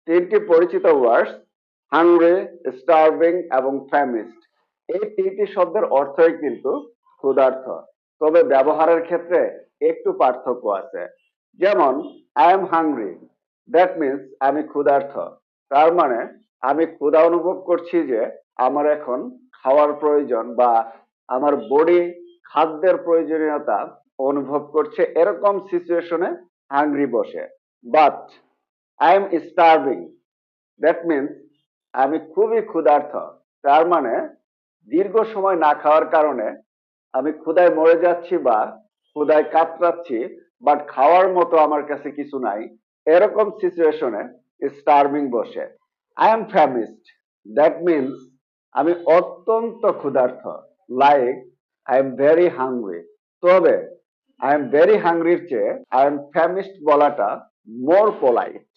তিনটি পরিচিত ওয়ার্ডস hungry, starving এবং ফ্যামিস্ট। এই তিনটি শব্দের অর্থই কিন্তু ক্ষুধার্ত, তবে ব্যবহারের ক্ষেত্রে একটু পার্থক্য আছে। যেমন I am hungry, that means আমি ক্ষুধার্ত। তার মানে আমি ক্ষুধা অনুভব করছি যে আমার এখন খাওয়ার প্রয়োজন, বা আমার বডি খাদ্যের প্রয়োজনীয়তা অনুভব করছে, এরকম সিচুয়েশনে হাংরি বসে। But I am starving, that means আমি খুবই ক্ষুধার্ত। তার মানে দীর্ঘ সময় না খাওয়ার কারণে আমি ক্ষুধায় মরে যাচ্ছি বা ক্ষুধায় কাতরাচ্ছি, বাট খাওয়ার মতো আমার কাছে কিছু নাই, এরকম সিচুয়েশনে স্টার্ভিং বসে। আই এম ফ্যামিস্ট, দ্যাট মিনস আমি অত্যন্ত ক্ষুধার্ত, like I am very hungry. তবে আই এম ভেরি হাংরির চেয়ে আই এম ফ্যামিস্ট বলাটা মোর পোলাইট।